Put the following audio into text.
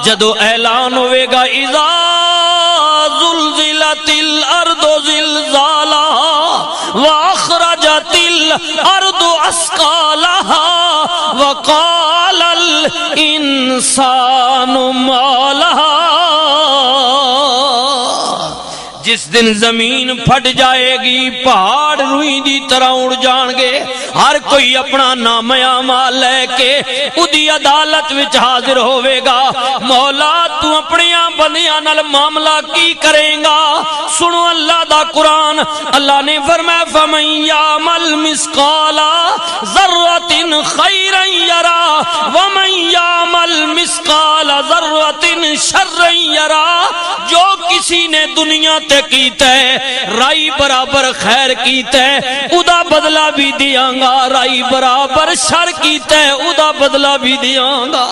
جدو اعلان ہوئے گا اذا زلزلت الارض زلزالها واخرجت الارض اثقالها وقال الانسان ما لها، جس دن زمین پھٹ جائے گی، پہاڑ روئی دی طرح اڑ جان گے، ہر کوئی اپنا نام اعمال لے کے اودی عدالت وچ حاضر ہوئے گا۔ مولا تو اپنی بندیاں نال معاملہ کی کریں گا؟ سنو اللہ دا قرآن، اللہ نے فرمایا فمن یعمل مثقال ذرۃ خیرا یرا ومن یعمل مثقال ذرۃ شرا یرا، جو کسی نے دنیا تے کیتا ہے رائی برابر خیر کیتا ہے ادا بدلہ بھی دیاں گا، رائی برابر شر کیتا ہے ادا بدلہ بھی دیاں گا۔